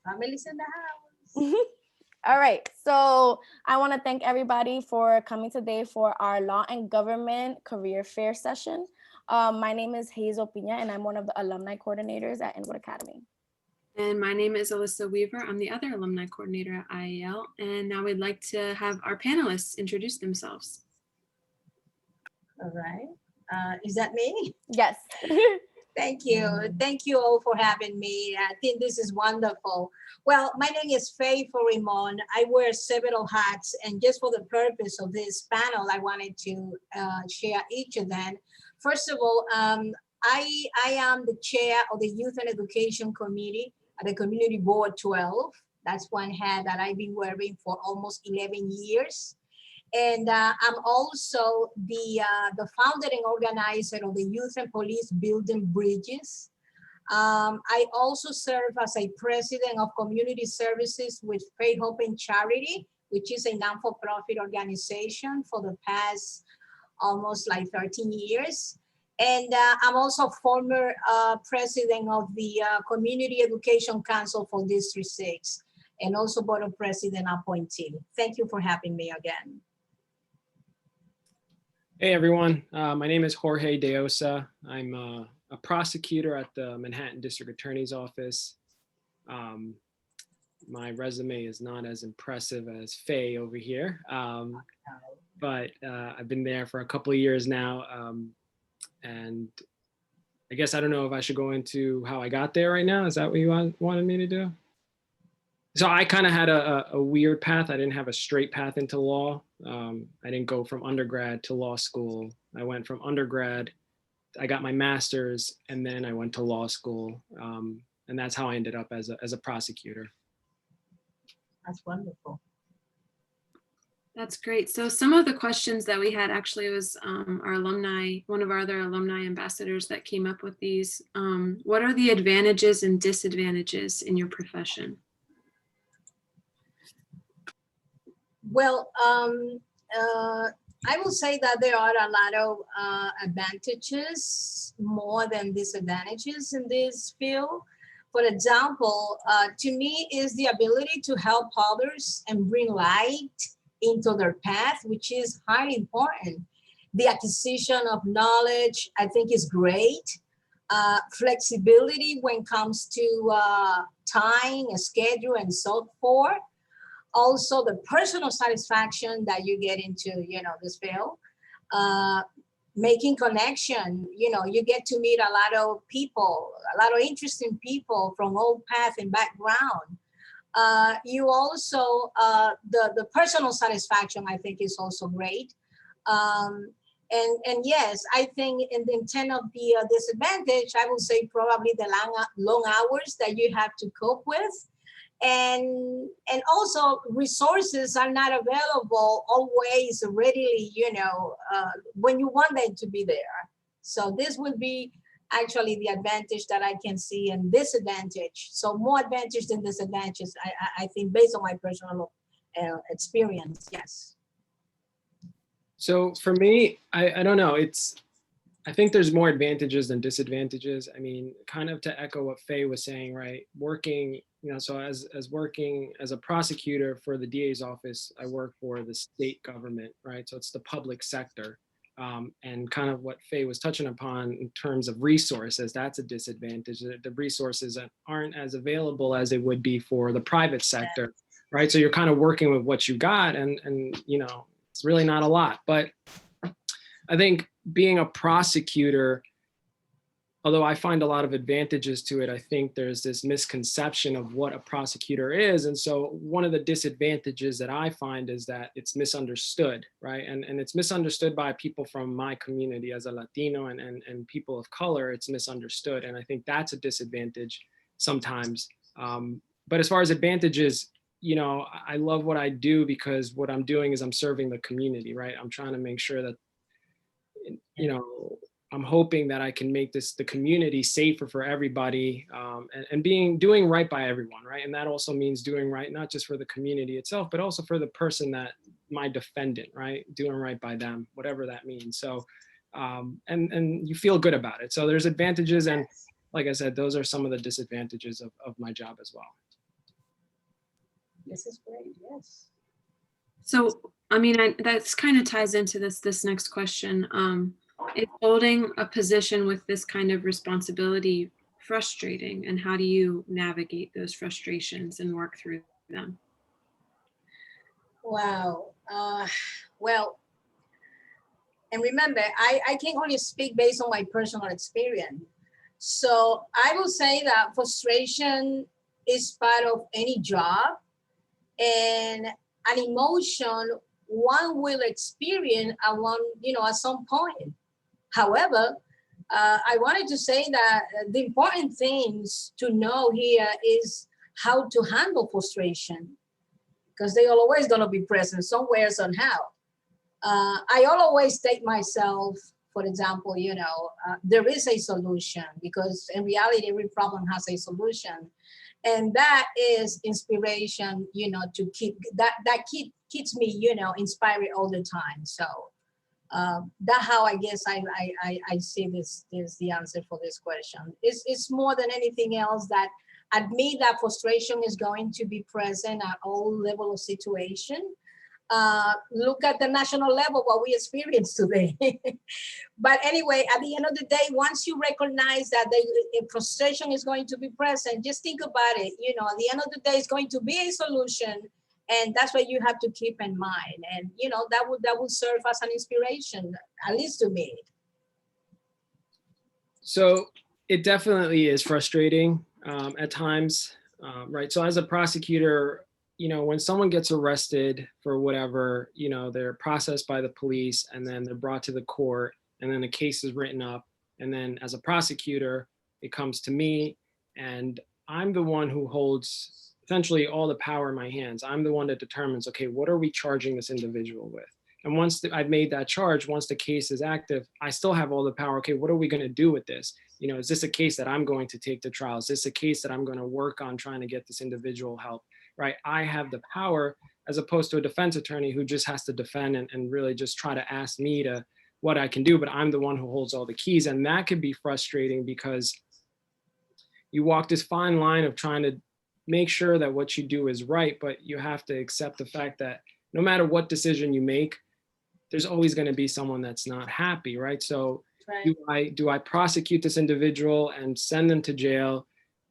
Family's in the house. All right, so I want to thank everybody for coming today for our Law and Government Career Fair session. My name is Hazel Pina, and I'm one of the alumni coordinators at Inwood Academy. And my name is Alyssa Weaver. I'm the other alumni coordinator at IAL. And now we'd like to have our panelists introduce themselves. All right. Is that me? Yes. Thank you. Thank you all for having me. I think this is wonderful. Well, my name is Faye Foremon. I wear several hats, and just for the purpose of this panel, I wanted to share each of them. First of all, I am the chair of the Youth and Education Committee at the Community Board 12. That's one hat that I've been wearing for almost 11 years. And I'm also the founding organizer of the Youth and Police Building Bridges. I also serve as a president of community services with Faith Hope and Charity, which is a non-for-profit organization for the past almost like 13 years. And I'm also former president of the Community Education Council for District 6, and also board of president appointee. Thank you for having me again. Hey everyone, my name is Jorge De Osa. I'm a prosecutor at the Manhattan District Attorney's Office. My resume is not as impressive as Faye over here, but I've been there for a couple of years now. And I guess I don't know if I should go into how I got there right now. Is that what you wanted me to do? So I kind of had a weird path. I didn't have a straight path into law. I didn't go from undergrad to law school. I went from undergrad, I got my master's, and then I went to law school. And that's how I ended up as a prosecutor. That's wonderful. That's great. So some of the questions that we had actually was our alumni, one of our other alumni ambassadors that came up with these. What are the advantages and disadvantages in your profession? Well, I will say that there are a lot of advantages more than disadvantages in this field. For example, to me is the ability to help others and bring light into their path, which is highly important. The acquisition of knowledge, I think, is great. Flexibility when it comes to time, a schedule, and so forth. Also, the personal satisfaction that you get into, this field. Making connection, you get to meet a lot of people, a lot of interesting people from all paths and background. You also, the personal satisfaction, I think, is also great. And yes, I think in the intent of the disadvantage, I would say probably the long hours that you have to cope with. And also resources are not available always readily, when you want them to be there. So this would be actually the advantage that I can see, and disadvantage. So more advantage than disadvantages, I think, based on my personal experience, yes. So for me, I don't know, I think there's more advantages than disadvantages. I mean, kind of to echo what Faye was saying, right? Working, so as working as a prosecutor for the DA's office, I work for the state government, right? So it's the public sector. And kind of what Faye was touching upon in terms of resources, that's a disadvantage. The resources aren't as available as it would be for the private sector, right? So you're kind of working with what you got, and it's really not a lot. But I think being a prosecutor, although I find a lot of advantages to it, I think there's this misconception of what a prosecutor is. And so one of the disadvantages that I find is that it's misunderstood, right? And it's misunderstood by people from my community as a Latino and people of color, it's misunderstood. And I think that's a disadvantage sometimes. But as far as advantages, I love what I do because what I'm doing is I'm serving the community, right? I'm trying to make sure that, I'm hoping that I can make the community safer for everybody, and doing right by everyone, right? And that also means doing right, not just for the community itself, but also for the person that my defendant, right? Doing right by them, whatever that means. So, and you feel good about it. So there's advantages, and like I said, those are some of the disadvantages of my job as well. This is great, yes. So, I mean, that's kind of ties into this next question. Is holding a position with this kind of responsibility frustrating, and how do you navigate those frustrations and work through them? Wow. Well, and remember, I can only speak based on my personal experience. So I will say that frustration is part of any job, and an emotion one will experience at some point. However, I wanted to say that the important things to know here is how to handle frustration, because they are always going to be present somewhere, somehow. I always take myself, for example, there is a solution, because in reality, every problem has a solution. And that is inspiration, to keep keeps me, inspired all the time. So that's how I guess I see this is the answer for this question. It's more than anything else that admit that frustration is going to be present at all level of situation. Look at the national level, what we experience today. But anyway, at the end of the day, once you recognize that the frustration is going to be present, just think about it. At the end of the day, it's going to be a solution, and that's what you have to keep in mind. And that would serve as an inspiration, at least to me. So it definitely is frustrating at times, right? So as a prosecutor, when someone gets arrested for whatever, they're processed by the police, and then they're brought to the court, and then the case is written up. And then as a prosecutor, it comes to me, and I'm the one who holds essentially all the power in my hands. I'm the one that determines, okay, what are we charging this individual with? And once I've made that charge, once the case is active, I still have all the power. Okay, what are we going to do with this? Is this a case that I'm going to take to trial? Is this a case that I'm going to work on trying to get this individual help? Right? I have the power, as opposed to a defense attorney who just has to defend and really just try to ask me to what I can do, but I'm the one who holds all the keys. And that could be frustrating, because you walk this fine line of trying to make sure that what you do is right, but you have to accept the fact that no matter what decision you make, there's always going to be someone that's not happy, right? So right. Do I prosecute this individual and send them to jail,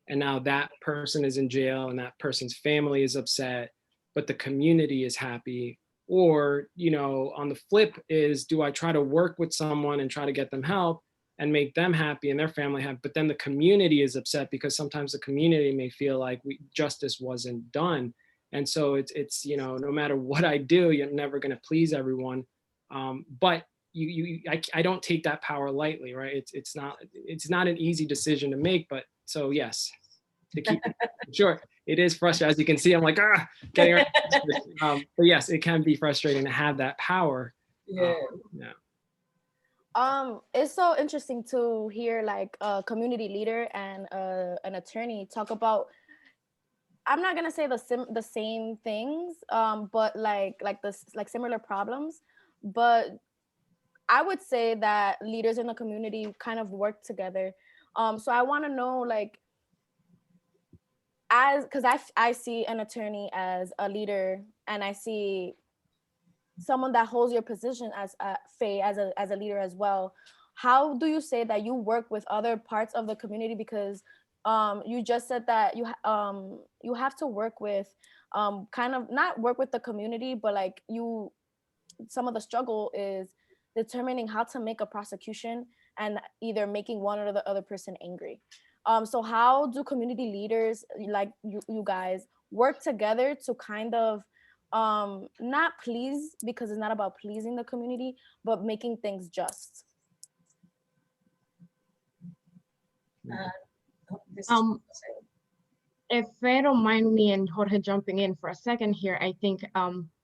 and now that person is in jail and that person's family is upset, but the community is happy? Or, on the flip is, do I try to work with someone and try to get them help and make them happy and their family happy, but then the community is upset because sometimes the community may feel like justice wasn't done. And so it's no matter what I do, you're never going to please everyone. But I don't take that power lightly, right? It's not an easy decision to make, but so yes, to keep it short, it is frustrating. As you can see, I'm like, getting around. But yes, it can be frustrating to have that power. Yeah. It's so interesting to hear like a community leader and an attorney talk about, I'm not gonna say the same things, but like similar problems. But I would say that leaders in the community kind of work together. So I want to know, like, because I see an attorney as a leader, and I see someone that holds your position as Faye as a leader as well. How do you say that you work with other parts of the community? Because you just said that you have to work with kind of not work with the community, but like some of the struggle is determining how to make a prosecution and either making one or the other person angry. So how do community leaders like you guys work together to kind of not please, because it's not about pleasing the community, but making things just? If I don't mind me and Jorge jumping in for a second here, I think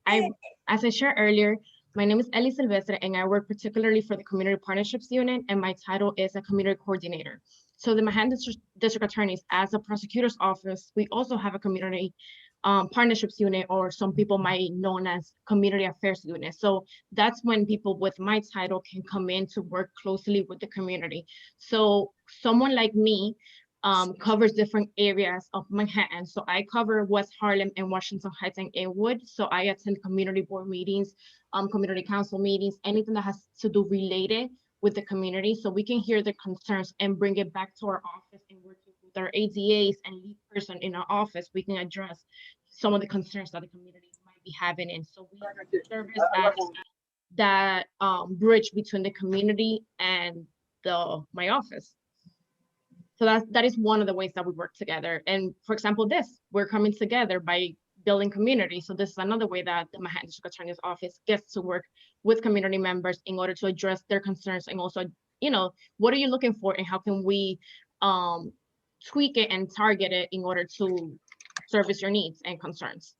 as I shared earlier, my name is Eli Silvestre, and I work particularly for the Community Partnerships Unit, and my title is a community coordinator. So the Manhattan District Attorneys, as a prosecutor's office, we also have a community partnerships unit, or some people might know as community affairs unit. So that's when people with my title can come in to work closely with the community. So someone like me covers different areas of Manhattan. So I cover West Harlem and Washington Heights and Inwood. So I attend community board meetings, community council meetings, anything that has to do related with the community, so we can hear the concerns and bring it back to our office, and working with our ADAs and lead person in our office, we can address some of the concerns that the community might be having. And so we service as that bridge between the community and my office. So that is one of the ways that we work together. And for example, we're coming together by building community. So this is another way that the Manhattan District Attorney's Office gets to work with community members in order to address their concerns, and also, what are you looking for and how can we tweak it and target it in order to service your needs and concerns.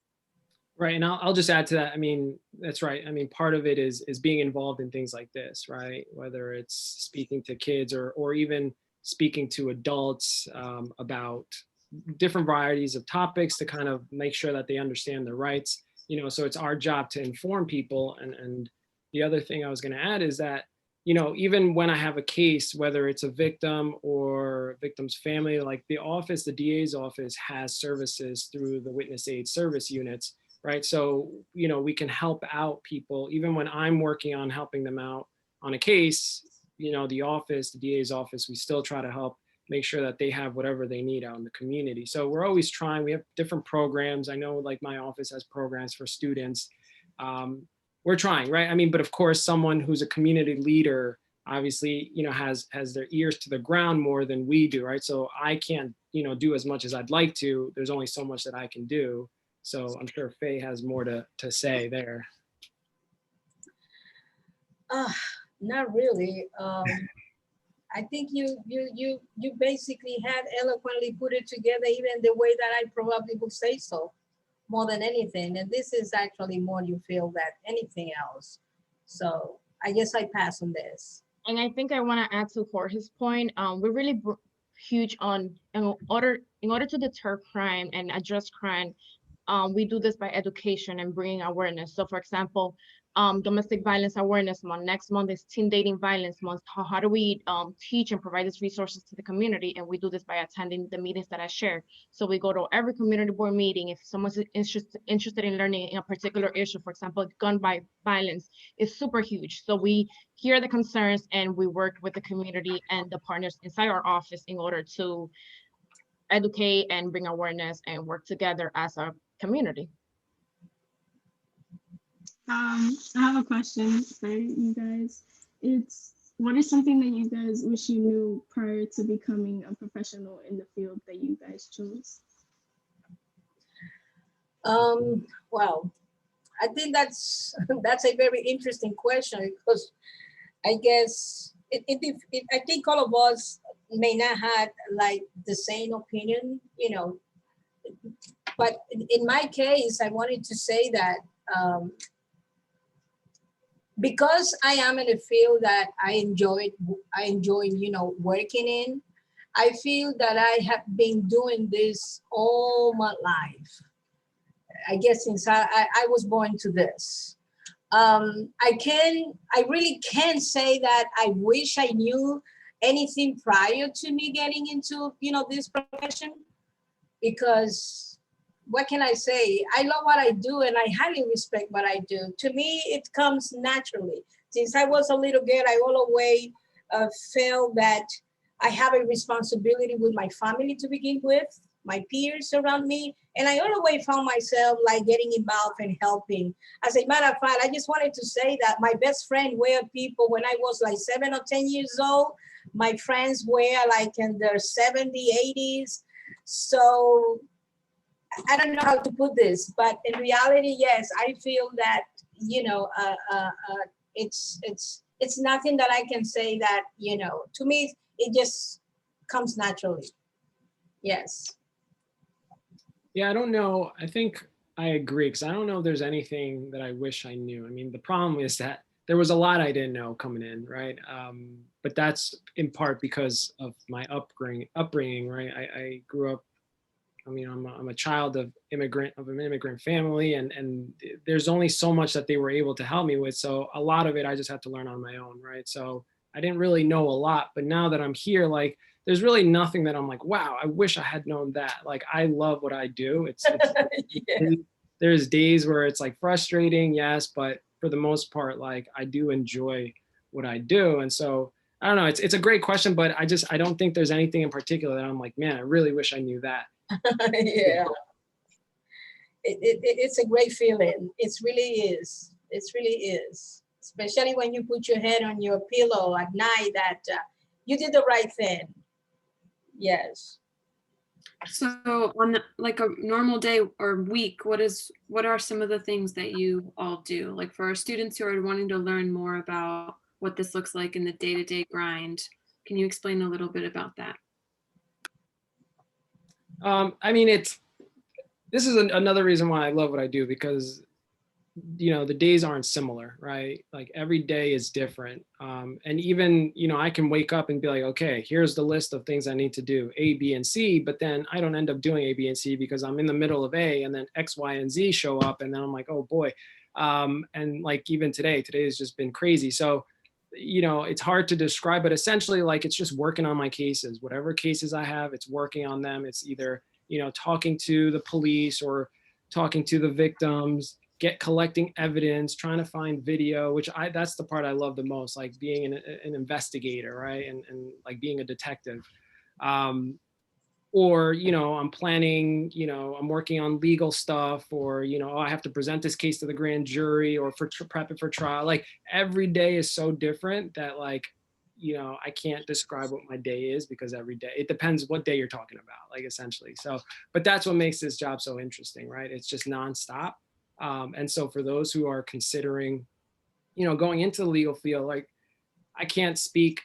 Right, and I'll just add to that. I mean, that's right. I mean, part of it is being involved in things like this, right? Whether it's speaking to kids or even speaking to adults about different varieties of topics to kind of make sure that they understand their rights. So it's our job to inform people. And the other thing I was going to add is that, even when I have a case, whether it's a victim or victim's family, like the DA's office has services through the witness aid service units, right? So, we can help out people, even when I'm working on helping them out on a case, the DA's office, we still try to help make sure that they have whatever they need out in the community. So we're always trying, we have different programs. I know like my office has programs for students. We're trying, right? I mean, but of course, someone who's a community leader, obviously, has their ears to the ground more than we do, right? So I can't, do as much as I'd like to. There's only so much that I can do. So I'm sure Faye has more to say there. Not really. I think you basically had eloquently put it together, even the way that I probably would say so, more than anything. And this is actually more you feel than anything else. So I guess I pass on this. And I think I want to add to Jorge's point. We're really huge on in order to deter crime and address crime. We do this by education and bringing awareness. So for example, Domestic Violence Awareness Month. Next month is Teen Dating Violence Month. How do we teach and provide these resources to the community? And we do this by attending the meetings that I share. So we go to every community board meeting. If someone's interested in learning in a particular issue, for example, gun violence is super huge. So we hear the concerns and we work with the community and the partners inside our office in order to educate and bring awareness and work together as a community. I have a question for you guys. What is something that you guys wish you knew prior to becoming a professional in the field that you guys chose? Well, I think that's a very interesting question, because I guess I think all of us may not have like the same opinion, but in my case, I wanted to say that because I am in a field that I enjoy, working in, I feel that I have been doing this all my life. I guess since I was born to this. I really can't say that I wish I knew anything prior to me getting into, this profession, because what can I say? I love what I do and I highly respect what I do. To me, it comes naturally. Since I was a little girl, I always felt that I have a responsibility with my family to begin with, my peers around me, and I always found myself like getting involved and helping. As a matter of fact, I just wanted to say that my best friend were people when I was like 7 or 10 years old. My friends were like in their 70s, 80s. So I don't know how to put this, but in reality, yes, I feel that, it's nothing that I can say that, to me, it just comes naturally. Yes. Yeah, I don't know. I think I agree, because I don't know if there's anything that I wish I knew. I mean, the problem is that there was a lot I didn't know coming in, right? But that's in part because of my upbringing, right? I grew up, I'm a child of an immigrant family, and there's only so much that they were able to help me with. So a lot of it I just had to learn on my own, right? So I didn't really know a lot, but now that I'm here, like there's really nothing that I'm like, wow, I wish I had known that. Like, I love what I do. Yeah. There's days where it's like frustrating, yes, but for the most part, like I do enjoy what I do. And so I don't know, it's a great question, but I don't think there's anything in particular that I'm like, man, I really wish I knew that. Yeah. It's a great feeling. It really is. It really is. Especially when you put your head on your pillow at night that you did the right thing. Yes. So on like a normal day or week, what are some of the things that you all do? Like for our students who are wanting to learn more about what this looks like in the day-to-day grind, can you explain a little bit about that? I mean, this is another reason why I love what I do, because the days aren't similar, right? Like every day is different. And even, I can wake up and be like, okay, here's the list of things I need to do, A, B, and C, but then I don't end up doing A, B, and C because I'm in the middle of A, and then X, Y, and Z show up. And then I'm like, oh boy. And like even today has just been crazy. So, it's hard to describe, but essentially like, it's just working on my cases, whatever cases I have, it's working on them. It's either, talking to the police or talking to the victims, collecting evidence, trying to find video, that's the part I love the most, like being an investigator, right? And like being a detective. Or, I'm planning, I'm working on legal stuff, or, I have to present this case to the grand jury, or for prepping for trial. Like every day is so different that like, I can't describe what my day is, because every day, it depends what day you're talking about, like essentially. So, but that's what makes this job so interesting, right? It's just nonstop. And so for those who are considering, going into the legal field, like I can't speak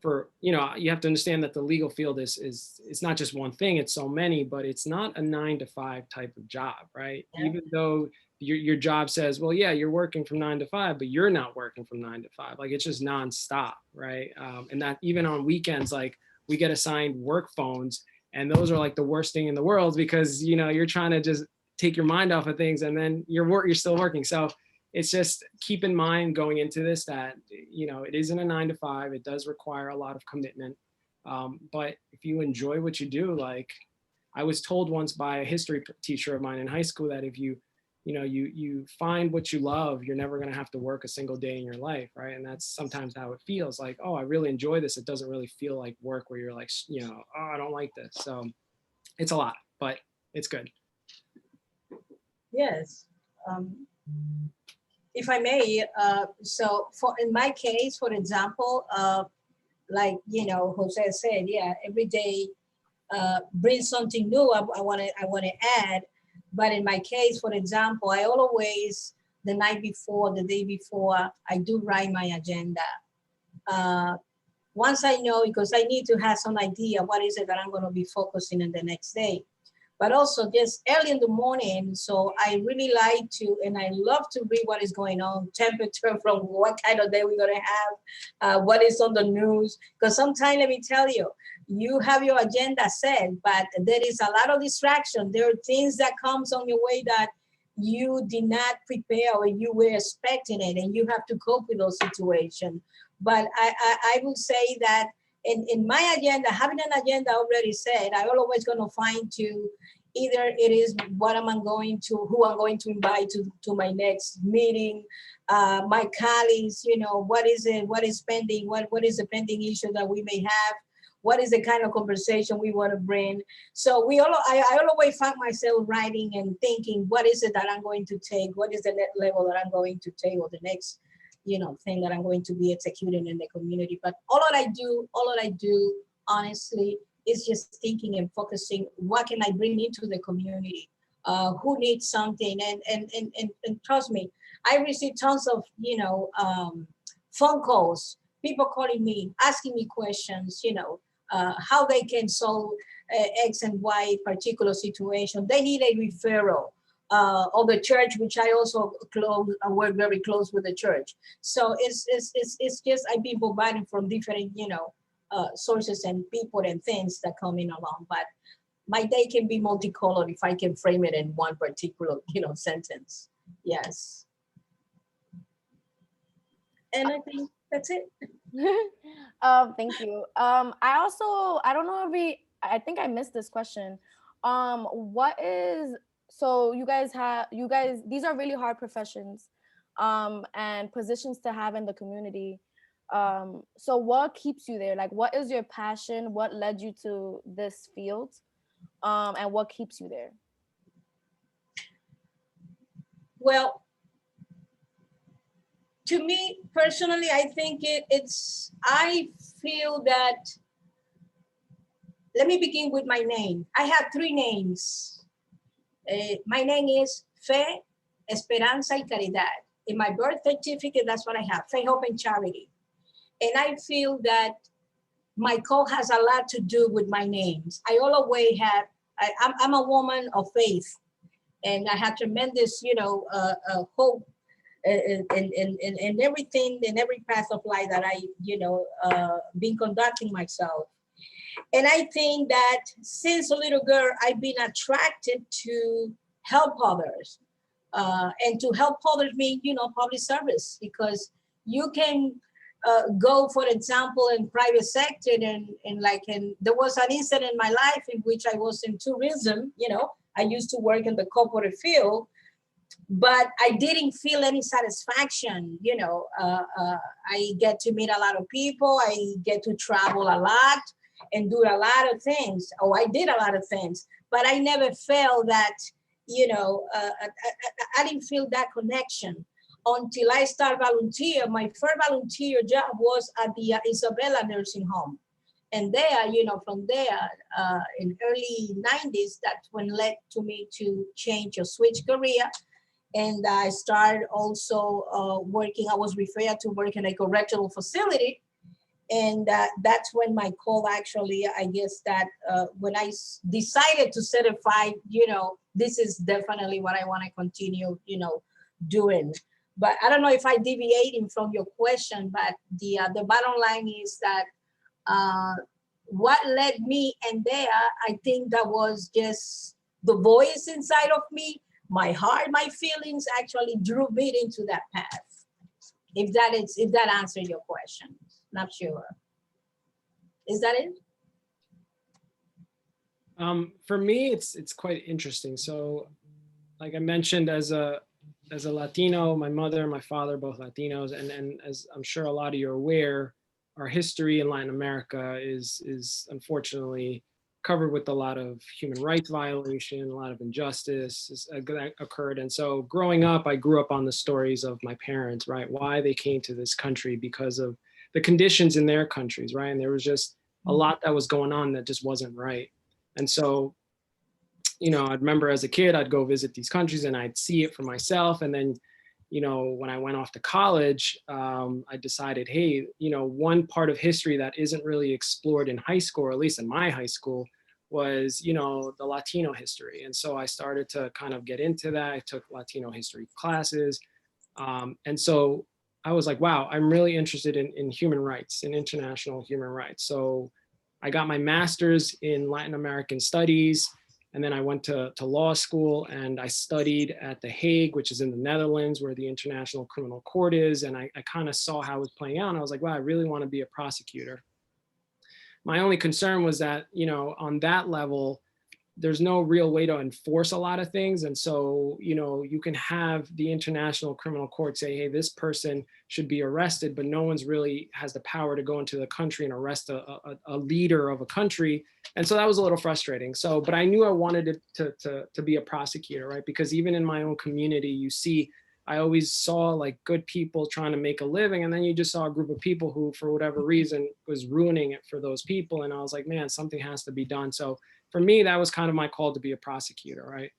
for, you have to understand that the legal field is it's not just one thing, it's so many, but it's not a 9-to-5 type of job, right? Yeah. Even though your job says, well, yeah, you're working from 9 to 5, but you're not working from 9 to 5. Like it's just nonstop, right? And that even on weekends, like we get assigned work phones, and those are like the worst thing in the world, because you're trying to just take your mind off of things, and then you're still working. So it's just keep in mind going into this that, it isn't a 9 to 5. It does require a lot of commitment. But if you enjoy what you do, like I was told once by a history teacher of mine in high school, that if you find what you love, you're never going to have to work a single day in your life, right? And that's sometimes how it feels, like, oh, I really enjoy this. It doesn't really feel like work where you're like, oh, I don't like this. So it's a lot, but it's good. Yes. If I may, so in my case, for example, like, Jose said, yeah, every day brings something new I want to add. But in my case, for example, I always, the night before, the day before, I do write my agenda. Once I know, because I need to have some idea what is it that I'm going to be focusing on the next day. But also just early in the morning. So I really like to, and I love to read what is going on, temperature from what kind of day we're going to have, what is on the news. Because sometimes, let me tell you, you have your agenda set, but there is a lot of distraction. There are things that comes on your way that you did not prepare, or you were expecting it, and you have to cope with those situations. But I would say that in my agenda, having an agenda already set, I'm always going to find to either it is what am I going to, who I'm going to invite to my next meeting, my colleagues, what is it, what is pending, what is the pending issue that we may have, what is the kind of conversation we want to bring. So I always find myself writing and thinking, what is it that I'm going to take? What is the next level that I'm going to take, or the next thing that I'm going to be executing in the community. But all that I do, honestly, is just thinking and focusing, what can I bring into the community? Who needs something? And trust me, I receive tons of, phone calls, people calling me, asking me questions, how they can solve X and Y particular situation. They need a referral. Of the church, which I also work very close with the church. So it's just I've been bombarded from different sources and people and things that come in along. But my day can be multicolored if I can frame it in one particular sentence. Yes. And I think That's it. Thank you. I don't know if I think I missed this question. What is, so these are really hard professions, and positions to have in the community. So what keeps you there? Like, what is your passion? What led you to this field? And what keeps you there? Well, to me personally, I think I feel that, let me begin with my name. I have three names. My name is Fe, Esperanza, y Caridad. In my birth certificate, that's what I have, Faith, Hope, and Charity. And I feel that my code has a lot to do with my names. I always have, I'm a woman of faith, and I have tremendous, hope in everything, in every path of life that I, been conducting myself. And I think that since a little girl, I've been attracted to help others, and to help others mean, public service, because you can go, for example, in private sector, and there was an incident in my life in which I was in tourism. I used to work in the corporate field, but I didn't feel any satisfaction. I get to meet a lot of people. I get to travel a lot and do a lot of things. Oh, I did a lot of things, but I never felt that, I didn't feel that connection until I started volunteer. My first volunteer job was at the Isabella nursing home. And there, from there, in early 90s, that's when led to me to change or switch career. And I started also working, I was referred to work in a correctional facility. And that's when my call actually, I guess that when I decided to certify, this is definitely what I want to continue, doing. But I don't know if I deviating from your question, but the bottom line is that what led me and there, I think that was just the voice inside of me, my heart, my feelings actually drew me into that path. If that answered your question. Not sure. Is that it? For me, it's quite interesting. So, like I mentioned, as a Latino, my mother and my father both Latinos, and as I'm sure a lot of you are aware, our history in Latin America is unfortunately covered with a lot of human rights violation, a lot of injustice that occurred. And so growing up, I grew up on the stories of my parents, right? Why they came to this country because of the conditions in their countries, right? And there was just a lot that was going on that just wasn't right. And so, I remember as a kid, I'd go visit these countries and I'd see it for myself. And then, when I went off to college, I decided, hey, one part of history that isn't really explored in high school, or at least in my high school, was, the Latino history. And so I started to kind of get into that. I took Latino history classes. And so I was like, wow, I'm really interested in human rights, in international human rights. So I got my master's in Latin American studies. And then I went to law school and I studied at The Hague, which is in the Netherlands, where the International Criminal Court is. And I kind of saw how it was playing out. And I was like, wow, I really want to be a prosecutor. My only concern was that, on that level, there's no real way to enforce a lot of things. And so, you can have the International Criminal Court say, hey, this person should be arrested, but no one's really has the power to go into the country and arrest a leader of a country. And so that was a little frustrating. So, but I knew I wanted to be a prosecutor, right? Because even in my own community, I always saw like good people trying to make a living. And then you just saw a group of people who, for whatever reason, was ruining it for those people. And I was like, man, something has to be done. So for me, that was kind of my call to be a prosecutor, right?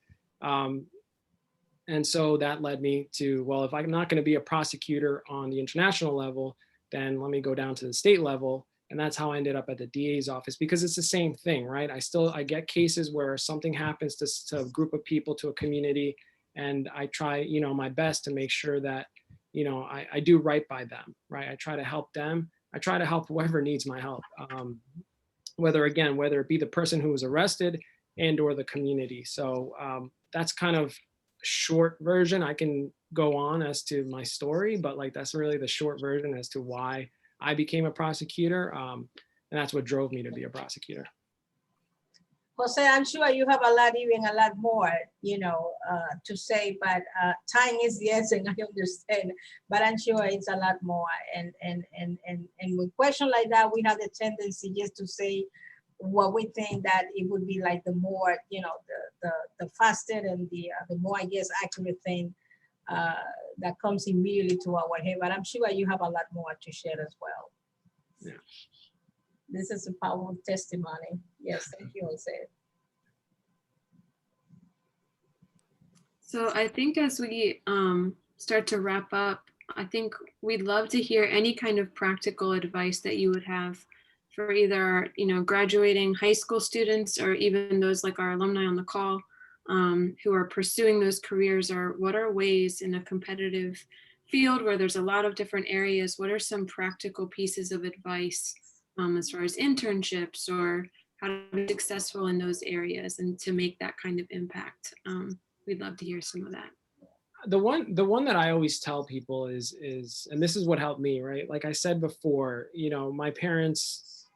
And so that led me to, well, if I'm not going to be a prosecutor on the international level, then let me go down to the state level. And that's how I ended up at the DA's office, because it's the same thing, right? I get cases where something happens to a group of people, to a community, and I try, my best to make sure that, I do right by them, right? I try to help them. I try to help whoever needs my help. Whether it be the person who was arrested and or the community. So that's kind of short version. I can go on as to my story, but like that's really the short version as to why I became a prosecutor. And that's what drove me to be a prosecutor. Jose, I'm sure you have even a lot more, to say, but time is the essence, I understand, but I'm sure it's a lot more. And with questions like that, we have the tendency just to say what we think that it would be like the more, the faster and the more, I guess, accurate thing that comes immediately to our head. But I'm sure you have a lot more to share as well. Yeah. This is a powerful testimony. Yes, thank you, Jose. So I think as we start to wrap up, I think we'd love to hear any kind of practical advice that you would have for either, graduating high school students or even those like our alumni on the call who are pursuing those careers, or what are ways in a competitive field where there's a lot of different areas, what are some practical pieces of advice as far as internships or how to be successful in those areas and to make that kind of impact? We'd love to hear some of that. The one that I always tell people is, and this is what helped me, right? Like I said before, my parents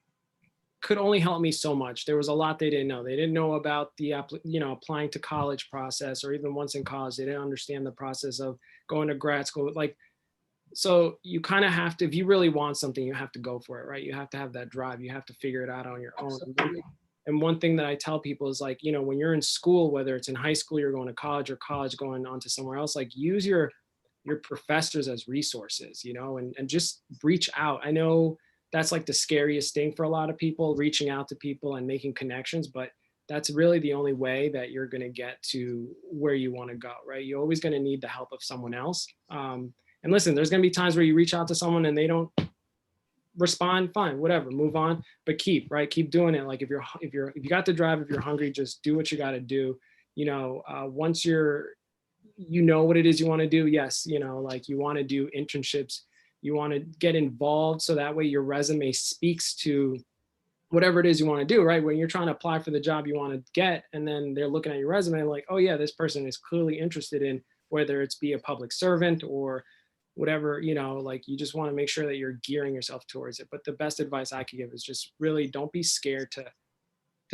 could only help me so much. There was a lot they didn't know. They didn't know about the, applying to college process, or even once in college, they didn't understand the process of going to grad school. Like, so you kind of have to, if you really want something, you have to go for it, right? You have to have that drive. You have to figure it out on your own. And one thing that I tell people is like, when you're in school, whether it's in high school, you're going to college, or college going on to somewhere else, like use your professors as resources, and just reach out. I know that's like the scariest thing for a lot of people, reaching out to people and making connections, but that's really the only way that you're going to get to where you want to go, right? You're always going to need the help of someone else. And listen, there's going to be times where you reach out to someone and they don't respond, fine, whatever, move on, but keep doing it. Like if you got the drive, if you're hungry, just do what you got to do. Once you know what it is you want to do. Yes. Like you want to do internships, you want to get involved. So that way your resume speaks to whatever it is you want to do, right? When you're trying to apply for the job you want to get, and then they're looking at your resume like, oh yeah, this person is clearly interested in whether it's be a public servant or whatever, like you just want to make sure that you're gearing yourself towards it. But the best advice I could give is just really don't be scared to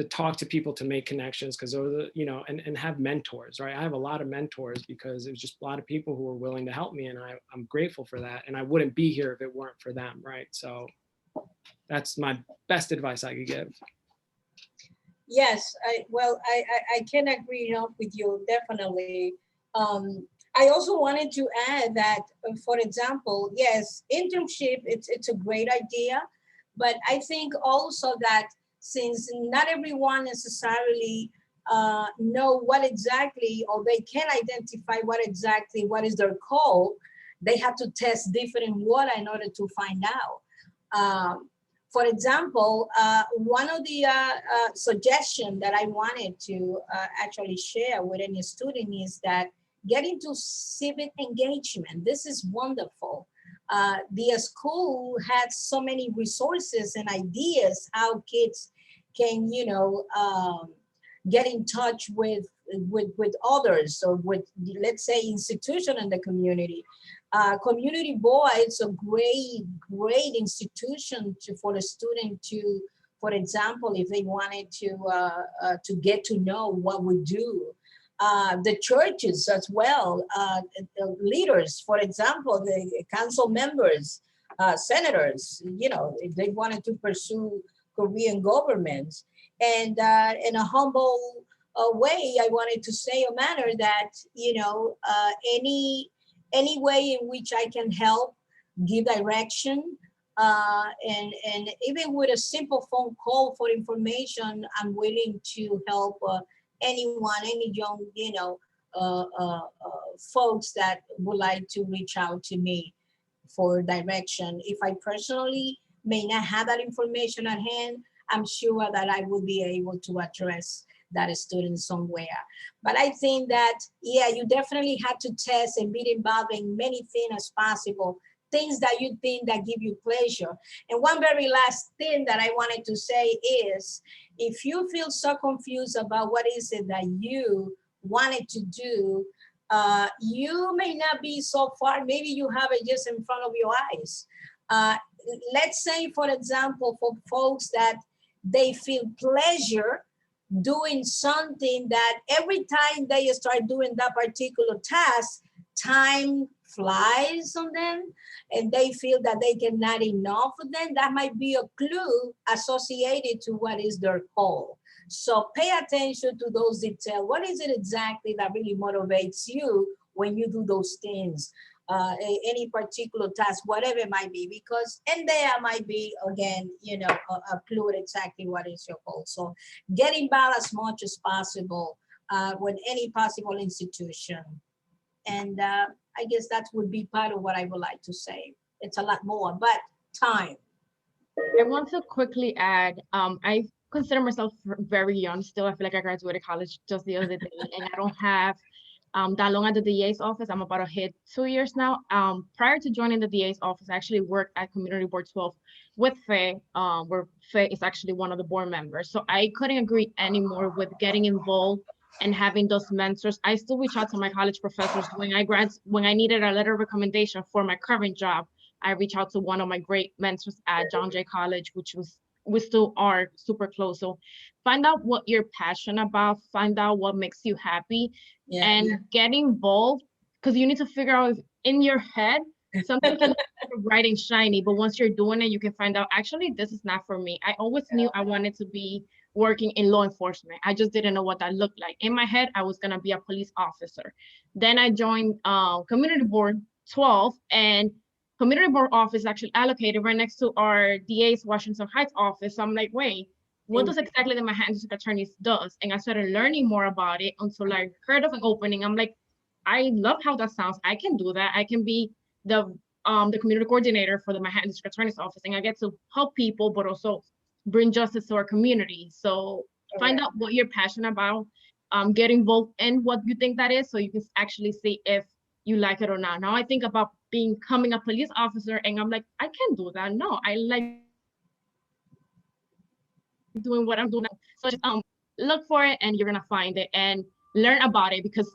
talk to people, to make connections, because those are, and have mentors, right? I have a lot of mentors because there's just a lot of people who are willing to help me, and I'm grateful for that. And I wouldn't be here if it weren't for them, right? So that's my best advice I could give. Yes, I can agree enough with you, definitely. I also wanted to add that, for example, yes, internship, it's a great idea, but I think also that since not everyone necessarily know what exactly, or they can identify what is their call, they have to test different water in order to find out. For example, one of the suggestions that I wanted to actually share with any student is that get into civic engagement. This is wonderful. The school had so many resources and ideas how kids can, get in touch with others, or with, let's say, institution in the community. Community board, it's a great institution for a student to, for example, if they wanted to get to know what we do. The churches as well, the leaders, for example, the council members, senators, if they wanted to pursue Korean government. And in a humble way, I wanted to say a manner that, any way in which I can help, give direction, and even with a simple phone call for information, I'm willing to help anyone, any young, folks that would like to reach out to me for direction. If I personally may not have that information at hand, I'm sure that I will be able to address that student somewhere. But I think that, yeah, you definitely have to test and be involved in many things as possible, things that you think that give you pleasure. And one very last thing that I wanted to say is, if you feel so confused about what is it that you wanted to do, You may not be so far, maybe you have it just in front of your eyes. Let's say, for example, for folks that they feel pleasure doing something, that every time they start doing that particular task, time flies on them and they feel that they get not enough of them. That might be a clue associated to what is their goal. So pay attention to those details. What is it exactly that really motivates you when you do those things? Any particular task, whatever it might be, because in there might be, again, a clue exactly what is your goal. So get involved as much as possible with any possible institution. And I guess that would be part of what I would like to say. It's a lot more, but time. I want to quickly add, I consider myself very young still. I feel like I graduated college just the other day, and I don't have that long at the DA's office. I'm about to hit 2 years now. Prior to joining the DA's office, I actually worked at Community Board 12 with Faye, where Faye is actually one of the board members. So I couldn't agree anymore with getting involved and having those mentors. I still reach out to my college professors when I needed a letter of recommendation for my current job. I reach out to one of my great mentors at John Jay College, we still are super close. So find out what you're passionate about, find out what makes you happy, and get involved, because you need to figure out if in your head something can look bright and shiny, but once you're doing it, you can find out, actually, this is not for me. I always knew I wanted to be working in law enforcement. I just didn't know what that looked like. In my head, I was going to be a police officer. Then I joined Community Board 12, and Community Board office actually allocated right next to our DA's Washington Heights office. So I'm like, wait, what does exactly the Manhattan District Attorney's does? And I started learning more about it until I heard of an opening. I'm like, I love how that sounds. I can do that. I can be the community coordinator for the Manhattan District Attorney's office, and I get to help people, but also bring justice to our community. So find out what you're passionate about, get involved in what you think that is, so you can actually see if you like it or not. Now I think about becoming a police officer, and I'm like, I can't do that. No, I like doing what I'm doing now. So just look for it, and you're gonna find it and learn about it. Because,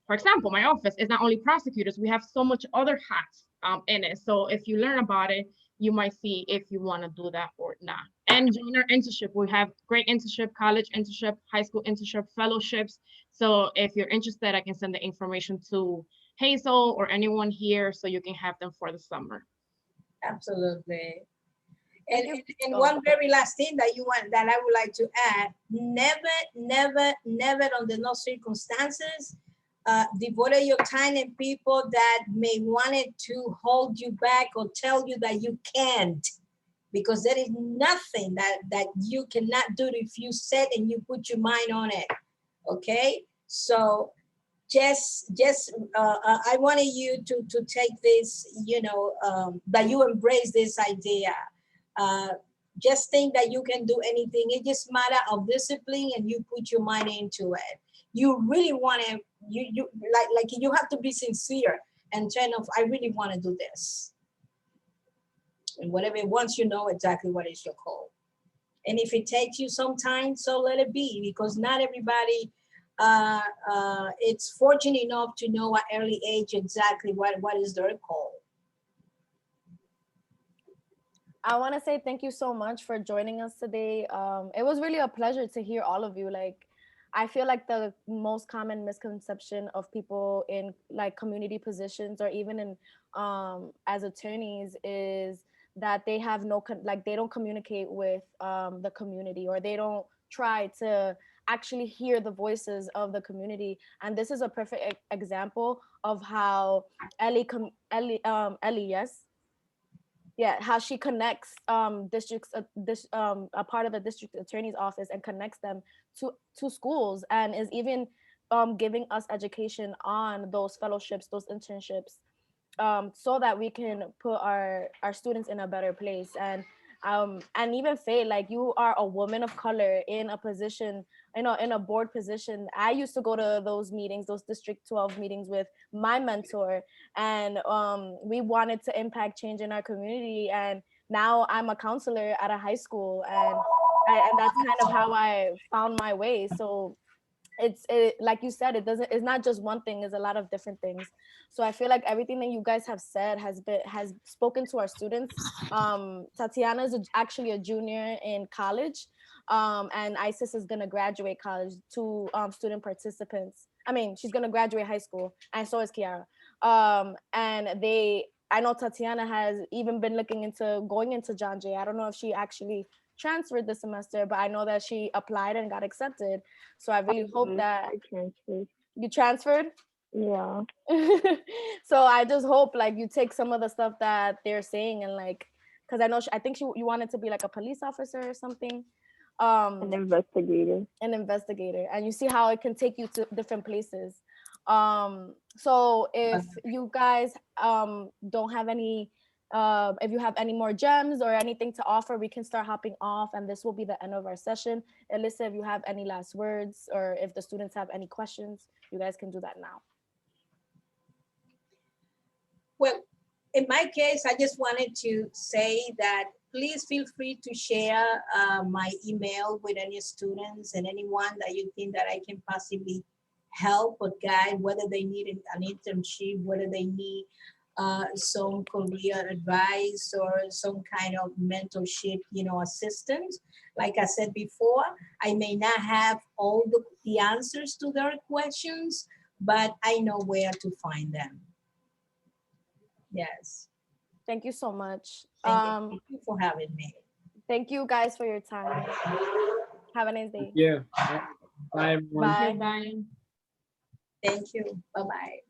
for example, my office is not only prosecutors; we have so much other hats in it. So if you learn about it, you might see if you want to do that or not. And join our internship. We have great internship, college internship, high school internship, fellowships. So if you're interested, I can send the information to Hazel or anyone here so you can have them for the summer. Absolutely. And one very last thing that I would like to add: never under no circumstances devote your time and people that may wanted to hold you back or tell you that you can't, because there is nothing that you cannot do if you set and you put your mind on it. Okay, so just I wanted you to take this, that you embrace this idea. Just think that you can do anything. It just matter of discipline, and you put your mind into it. You really want to, you like you have to be sincere and kind of, I really want to do this. And whatever, once you know exactly what is your goal. And if it takes you some time, so let it be, because not everybody it's fortunate enough to know at early age exactly what is their goal. I want to say thank you so much for joining us today. It was really a pleasure to hear all of you. Like, I feel like the most common misconception of people in like community positions or even in as attorneys is that they have they don't communicate with the community, or they don't try to actually hear the voices of the community. And this is a perfect example of how Ellie, yes, how she connects districts, a part of the district attorney's office, and connects them to schools, and is even giving us education on those fellowships, those internships, so that we can put our students in a better place. And even Faye, like, you are a woman of color in a position, in a board position. I used to go to those meetings, those District 12 meetings with my mentor, and we wanted to impact change in our community. And now I'm a counselor at a high school, and that's kind of how I found my way. So like you said, it's not just one thing, it's a lot of different things. So I feel like everything that you guys have said has spoken to our students. Tatiana is actually a junior in college, and Isis is going to graduate college. Two student participants, I mean, she's going to graduate high school, and so is Kiara. And I know Tatiana has even been looking into going into John Jay. I don't know if she actually transferred this semester, but I know that she applied and got accepted. So I really hope that I transferred. you transferred. Yeah. So I just hope like you take some of the stuff that they're saying and like, because I know I think you wanted to be like a police officer or something. An investigator. An investigator, and you see how it can take you to different places. So if you guys don't have any if you have any more gems or anything to offer, we can start hopping off, and this will be the end of our session. Alyssa, if you have any last words, or if the students have any questions, you guys can do that now. Well, in my case, I just wanted to say that please feel free to share my email with any students and anyone that you think that I can possibly help or guide, whether they need an internship, whether they need some career advice or some kind of mentorship, assistance. Like I said before, I may not have all the answers to their questions, but I know where to find them. Yes. Thank you so much. Thank you for having me. Thank you guys for your time. Have a nice day. Yeah. Bye, everyone. Bye. Bye. Thank you. Bye-bye.